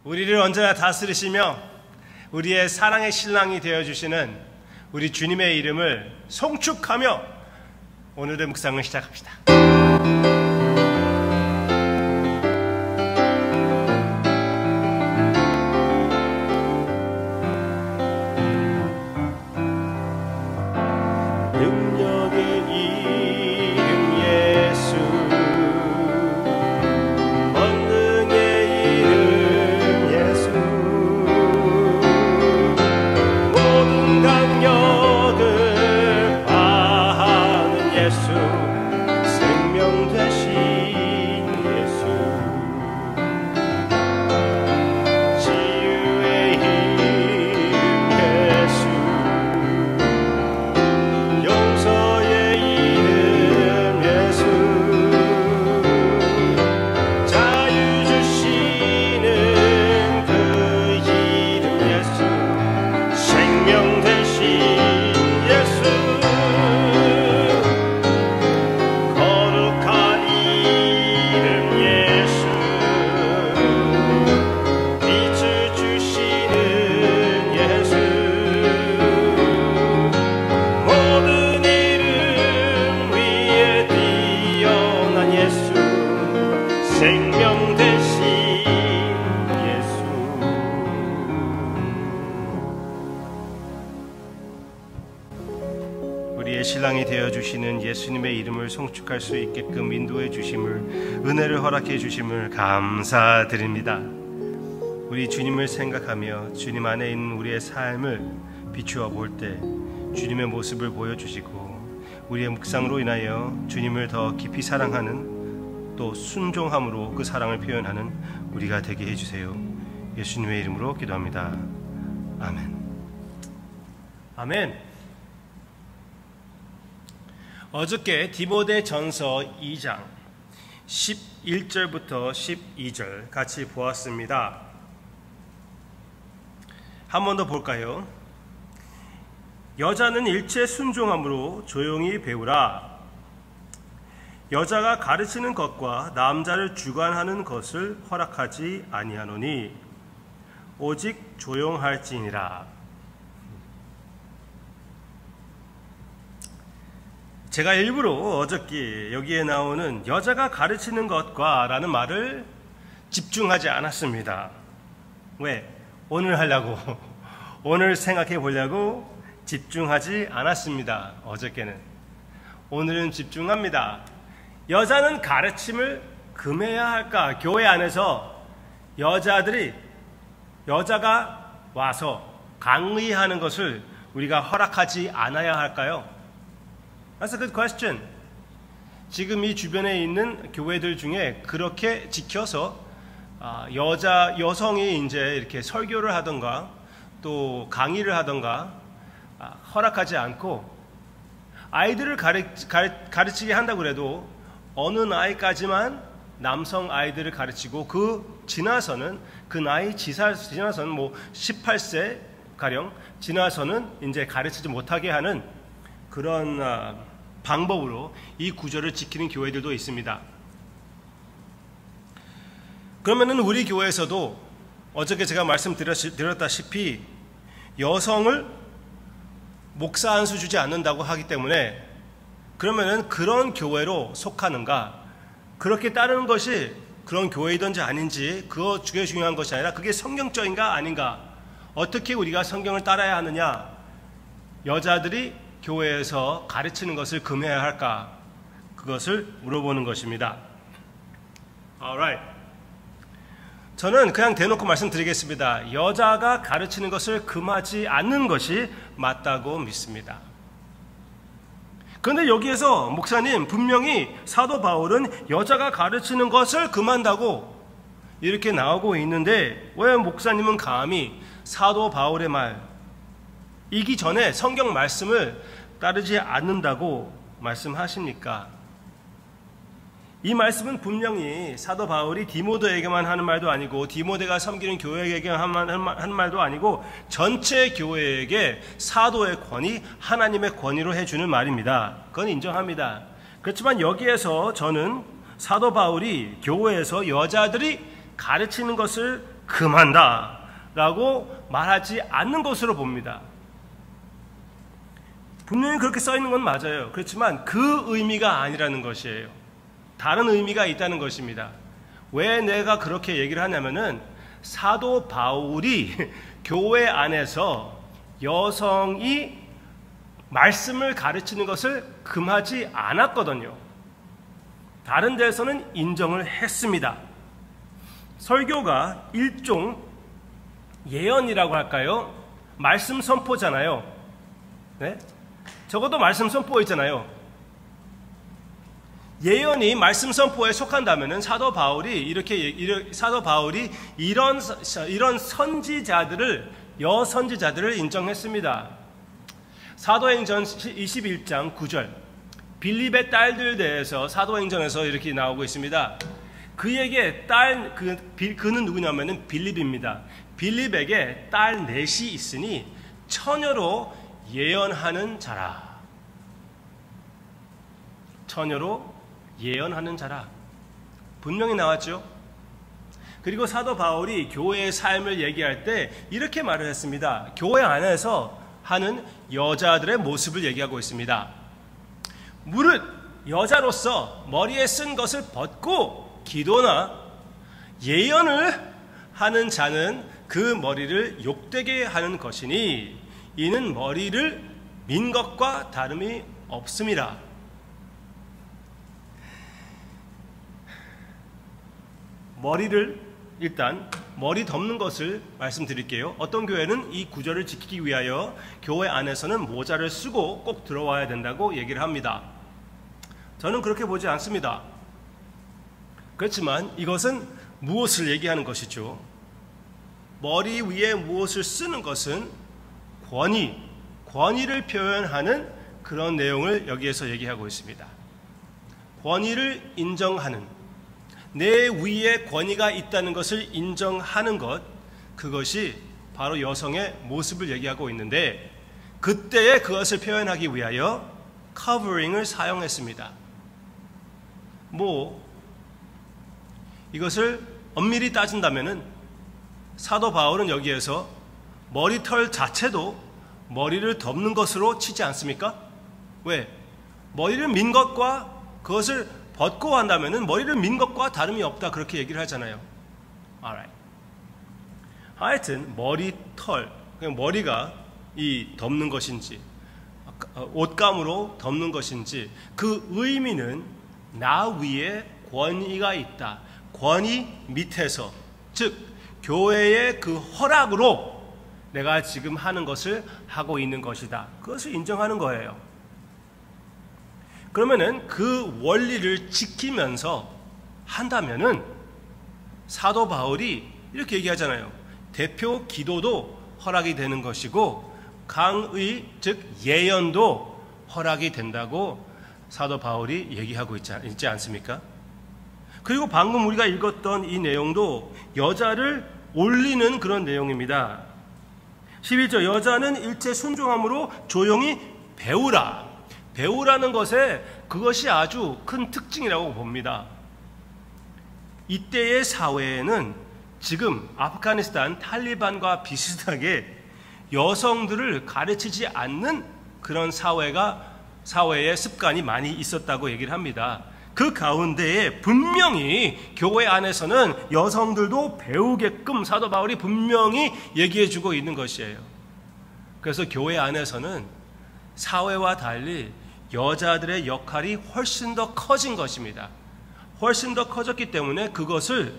우리를 언제나 다스리시며 우리의 사랑의 신랑이 되어주시는 우리 주님의 이름을 송축하며 오늘의 묵상을 시작합시다. 우리의 신랑이 되어주시는 예수님의 이름을 송축할 수 있게끔 인도해 주심을, 은혜를 허락해 주심을 감사드립니다. 우리 주님을 생각하며 주님 안에 있는 우리의 삶을 비추어 볼 때 주님의 모습을 보여주시고 우리의 묵상으로 인하여 주님을 더 깊이 사랑하는, 또 순종함으로 그 사랑을 표현하는 우리가 되게 해주세요. 예수님의 이름으로 기도합니다. 아멘. 아멘. 어저께 디모데전서 2장 11절부터 12절 같이 보았습니다. 한 번 더 볼까요? 여자는 일체 순종함으로 조용히 배우라. 여자가 가르치는 것과 남자를 주관하는 것을 허락하지 아니하노니 오직 조용할지니라. 제가 일부러 어저께 여기에 나오는 여자가 가르치는 것과 라는 말을 집중하지 않았습니다. 왜? 오늘 하려고, 오늘 생각해 보려고 집중하지 않았습니다. 어저께는. 오늘은 집중합니다. 여자는 가르침을 금해야 할까? 교회 안에서 여자가 와서 강의하는 것을 우리가 허락하지 않아야 할까요? That's a good question. 지금 이 주변에 있는 교회들 중에 그렇게 지켜서 여성이 이제 이렇게 설교를 하던가 또 강의를 하던가 허락하지 않고, 아이들을 가르치게 한다고 해도 어느 나이까지만 남성 아이들을 가르치고 그 나이 지나서는 뭐 18세 가령 지나서는 이제 가르치지 못하게 하는 그런 방법으로 이 구절을 지키는 교회들도 있습니다. 그러면은 우리 교회에서도 어저께 제가 말씀드렸다시피 여성을 목사 안수 주지 않는다고 하기 때문에, 그러면은 그런 교회로 속하는가, 그렇게 따르는 것이 그런 교회이든지 아닌지 그게 중요한 것이 아니라 그게 성경적인가 아닌가, 어떻게 우리가 성경을 따라야 하느냐, 여자들이 교회에서 가르치는 것을 금해야 할까, 그것을 물어보는 것입니다. Alright. 저는 그냥 대놓고 말씀드리겠습니다. 여자가 가르치는 것을 금하지 않는 것이 맞다고 믿습니다. 그런데 여기에서 목사님, 분명히 사도 바울은 여자가 가르치는 것을 금한다고 이렇게 나오고 있는데 왜 목사님은 감히 사도 바울의 말이기 전에 성경 말씀을 따르지 않는다고 말씀하십니까? 이 말씀은 분명히 사도 바울이 디모데에게만 하는 말도 아니고 디모데가 섬기는 교회에게 하는 말도 아니고 전체 교회에게 사도의 권위, 하나님의 권위로 해주는 말입니다. 그건 인정합니다. 그렇지만 여기에서 저는 사도 바울이 교회에서 여자들이 가르치는 것을 금한다 라고 말하지 않는 것으로 봅니다. 분명히 그렇게 써 있는 건 맞아요. 그렇지만 그 의미가 아니라는 것이에요. 다른 의미가 있다는 것입니다. 왜 내가 그렇게 얘기를 하냐면은 사도 바울이 교회 안에서 여성이 말씀을 가르치는 것을 금하지 않았거든요. 다른 데에서는 인정을 했습니다. 설교가 일종 예언이라고 할까요? 말씀 선포잖아요. 네? 적어도 말씀 선포이잖아요. 예언이 말씀 선포에 속한다면은 사도 바울이 이런 선지자들을 여선지자들을 인정했습니다. 사도행전 21장 9절 빌립의 딸들 대해서 사도행전에서 이렇게 나오고 있습니다. 그에게 그는 누구냐면은 빌립입니다. 빌립에게 딸 넷이 있으니 처녀로 예언하는 자라. 처녀로 예언하는 자라. 분명히 나왔죠. 그리고 사도 바울이 교회의 삶을 얘기할 때 이렇게 말을 했습니다. 교회 안에서 하는 여자들의 모습을 얘기하고 있습니다. 무릇 여자로서 머리에 쓴 것을 벗고 기도나 예언을 하는 자는 그 머리를 욕되게 하는 것이니 이는 머리를 민 것과 다름이 없음이라. 일단 머리 덮는 것을 말씀드릴게요. 어떤 교회는 이 구절을 지키기 위하여 교회 안에서는 모자를 쓰고 꼭 들어와야 된다고 얘기를 합니다. 저는 그렇게 보지 않습니다. 그렇지만 이것은 무엇을 얘기하는 것이죠? 머리 위에 무엇을 쓰는 것은 권위를 표현하는 그런 내용을 여기에서 얘기하고 있습니다. 권위를 인정하는, 내 위에 권위가 있다는 것을 인정하는 것, 그것이 바로 여성의 모습을 얘기하고 있는데 그때에 그것을 표현하기 위하여 커버링을 사용했습니다. 이것을 엄밀히 따진다면은 사도 바울은 여기에서 머리털 자체도 머리를 덮는 것으로 치지 않습니까? 왜? 머리를 민 것과 그것을 벗고 한다면은 머리를 민 것과 다름이 없다 그렇게 얘기를 하잖아요. Alright. 하여튼 머리털, 머리가 이 덮는 것인지 옷감으로 덮는 것인지 그 의미는 나 위에 권위가 있다. 권위 밑에서, 즉 교회의 그 허락으로 내가 지금 하는 것을 하고 있는 것이다. 그것을 인정하는 거예요. 그러면은 그 원리를 지키면서 한다면은 사도 바울이 이렇게 얘기하잖아요. 대표 기도도 허락이 되는 것이고 강의, 즉 예언도 허락이 된다고 사도 바울이 얘기하고 있지 않습니까? 그리고 방금 우리가 읽었던 이 내용도 여자를 올리는 그런 내용입니다. 11절 여자는 일체 순종함으로 조용히 배우라. 배우라는 것에 그것이 아주 큰 특징이라고 봅니다. 이때의 사회에는 지금 아프가니스탄 탈리반과 비슷하게 여성들을 가르치지 않는 그런 사회의 습관이 많이 있었다고 얘기를 합니다. 그 가운데에 분명히 교회 안에서는 여성들도 배우게끔 사도 바울이 분명히 얘기해주고 있는 것이에요. 그래서 교회 안에서는 사회와 달리 여자들의 역할이 훨씬 더 커진 것입니다. 훨씬 더 커졌기 때문에 그것을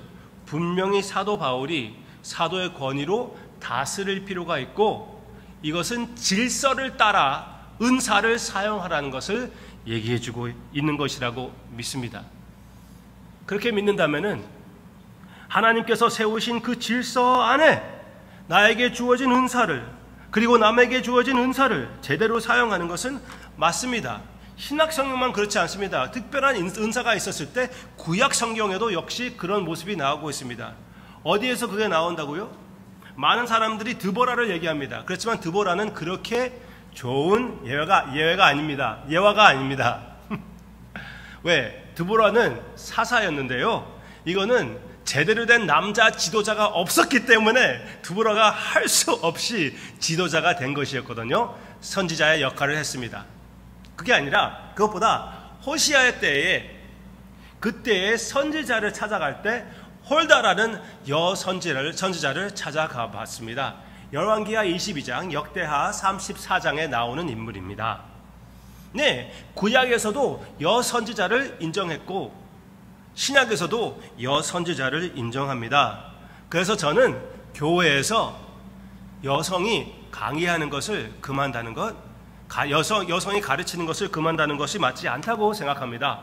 분명히 사도 바울이 사도의 권위로 다스릴 필요가 있고 이것은 질서를 따라 은사를 사용하라는 것을 얘기해주고 있는 것이라고 믿습니다. 그렇게 믿는다면은 하나님께서 세우신 그 질서 안에 나에게 주어진 은사를 그리고 남에게 주어진 은사를 제대로 사용하는 것은 맞습니다. 신약 성경만 그렇지 않습니다. 특별한 은사가 있었을 때 구약 성경에도 역시 그런 모습이 나오고 있습니다. 어디에서 그게 나온다고요? 많은 사람들이 드보라를 얘기합니다. 그렇지만 드보라는 그렇게 좋은 예화가 아닙니다. 왜? 드보라는 사사였는데요. 이거는 제대로 된 남자 지도자가 없었기 때문에 드보라가 할 수 없이 지도자가 된 것이었거든요. 선지자의 역할을 했습니다. 그게 아니라 그것보다 호시아의 때에 그때의 선지자를 찾아갈 때 홀다라는 선지자를 찾아가 봤습니다. 열왕기하 22장, 역대하 34장에 나오는 인물입니다. 네, 구약에서도 여선지자를 인정했고 신약에서도 여선지자를 인정합니다. 그래서 저는 교회에서 여성이 강의하는 것을 금한다는 것, 여성이 가르치는 것을 금한다는 것이 맞지 않다고 생각합니다.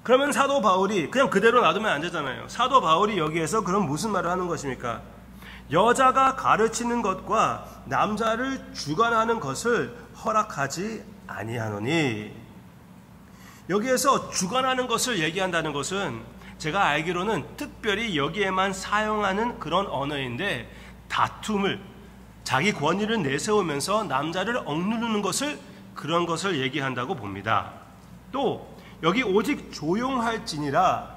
그러면 사도 바울이 그냥 그대로 놔두면 안 되잖아요. 사도 바울이 여기에서 그럼 무슨 말을 하는 것입니까? 여자가 가르치는 것과 남자를 주관하는 것을 허락하지 아니하노니. 여기에서 주관하는 것을 얘기한다는 것은 제가 알기로는 특별히 여기에만 사용하는 그런 언어인데, 다툼을, 자기 권위를 내세우면서 남자를 억누르는 것을, 그런 것을 얘기한다고 봅니다. 또 여기 오직 조용할지니라,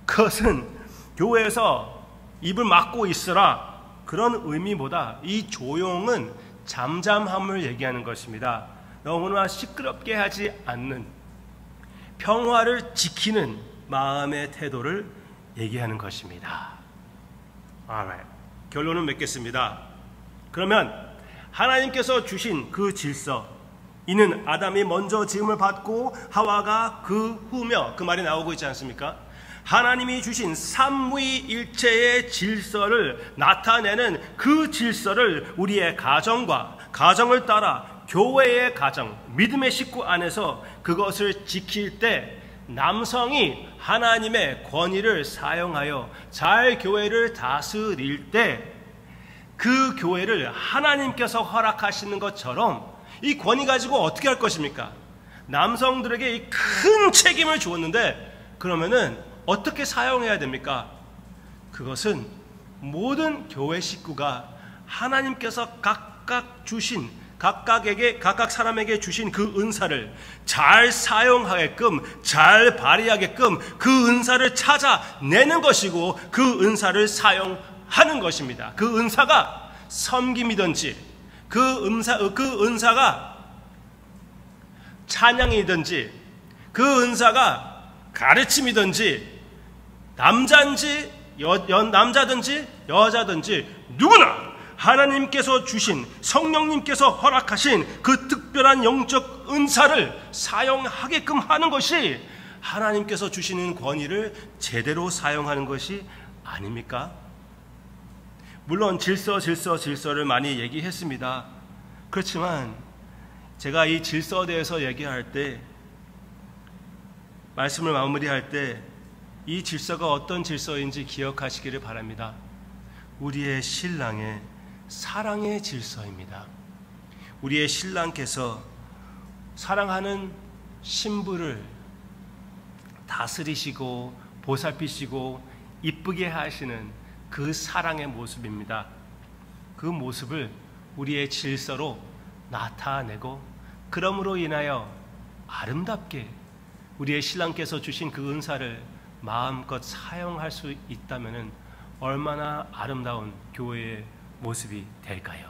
그것은 교회에서 입을 막고 있으라, 그런 의미보다 이 조용은 잠잠함을 얘기하는 것입니다. 너무나 시끄럽게 하지 않는, 평화를 지키는 마음의 태도를 얘기하는 것입니다. 결론을 맺겠습니다. 그러면 하나님께서 주신 그 질서, 이는 아담이 먼저 지음을 받고 하와가 그 후며, 그 말이 나오고 있지 않습니까? 하나님이 주신 삼위일체의 질서를 나타내는 그 질서를 우리의 가정과 가정을 따라 교회의 가정, 믿음의 식구 안에서 그것을 지킬 때 남성이 하나님의 권위를 사용하여 잘 교회를 다스릴 때 그 교회를 하나님께서 허락하시는 것처럼 이 권위 가지고 어떻게 할 것입니까? 남성들에게 이 큰 책임을 주었는데 그러면은 어떻게 사용해야 됩니까? 그것은 모든 교회 식구가 하나님께서 각각 주신, 각각 사람에게 주신 그 은사를 잘 사용하게끔, 잘 발휘하게끔 그 은사를 찾아내는 것이고, 그 은사를 사용하는 것입니다. 그 은사가 섬김이든지, 그 은사가 찬양이든지, 그 은사가 가르침이든지, 남자든지 여자든지 누구나 하나님께서 주신, 성령님께서 허락하신 그 특별한 영적 은사를 사용하게끔 하는 것이 하나님께서 주시는 권위를 제대로 사용하는 것이 아닙니까? 물론 질서를 많이 얘기했습니다. 그렇지만 제가 이 질서에 대해서 얘기할 때, 말씀을 마무리할 때 이 질서가 어떤 질서인지 기억하시기를 바랍니다. 우리의 신랑의 사랑의 질서입니다. 우리의 신랑께서 사랑하는 신부를 다스리시고 보살피시고 이쁘게 하시는 그 사랑의 모습입니다. 그 모습을 우리의 질서로 나타내고, 그러므로 인하여 아름답게 우리의 신랑께서 주신 그 은사를 마음껏 사용할 수 있다면 얼마나 아름다운 교회의 모습이 될까요?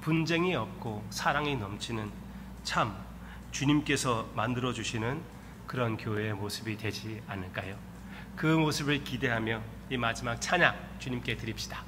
분쟁이 없고 사랑이 넘치는, 참 주님께서 만들어주시는 그런 교회의 모습이 되지 않을까요? 그 모습을 기대하며 이 마지막 찬양 주님께 드립시다.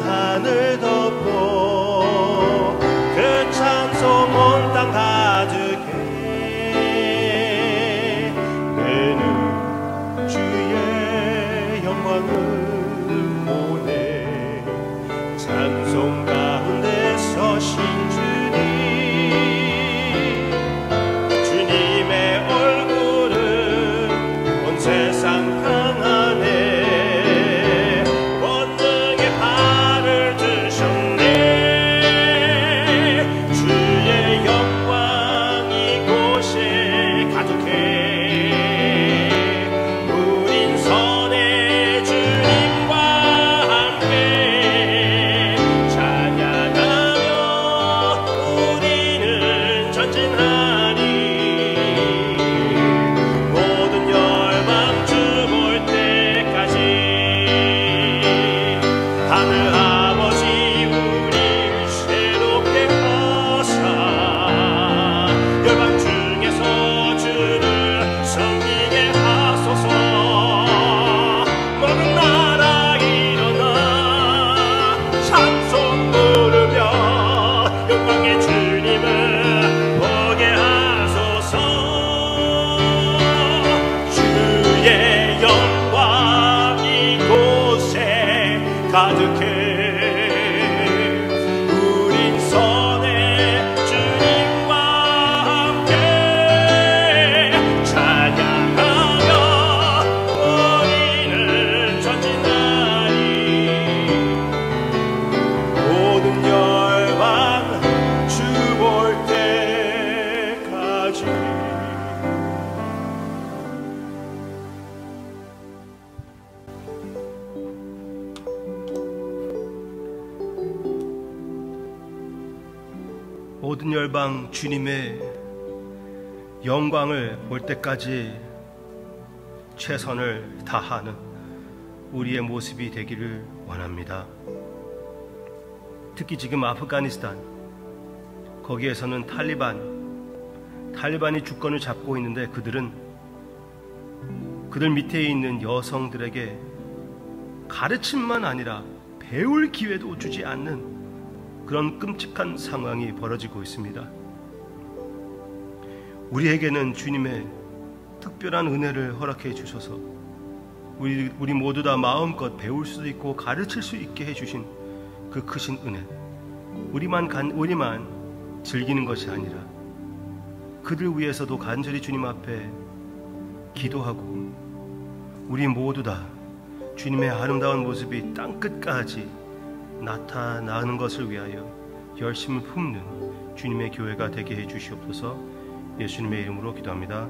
하늘 모든 열방 주님의 영광을 볼 때까지 최선을 다하는 우리의 모습이 되기를 원합니다. 특히 지금 아프가니스탄, 거기에서는 탈리반이 주권을 잡고 있는데 그들 밑에 있는 여성들에게 가르침만 아니라 배울 기회도 주지 않는 그런 끔찍한 상황이 벌어지고 있습니다. 우리에게는 주님의 특별한 은혜를 허락해 주셔서 우리 모두 다 마음껏 배울 수도 있고 가르칠 수 있게 해주신 그 크신 은혜, 우리만 즐기는 것이 아니라 그들 위해서도 간절히 주님 앞에 기도하고 우리 모두 다 주님의 아름다운 모습이 땅끝까지 나타나는 것을 위하여 열심을 품는 주님의 교회가 되게 해 주시옵소서. 예수님의 이름으로 기도합니다.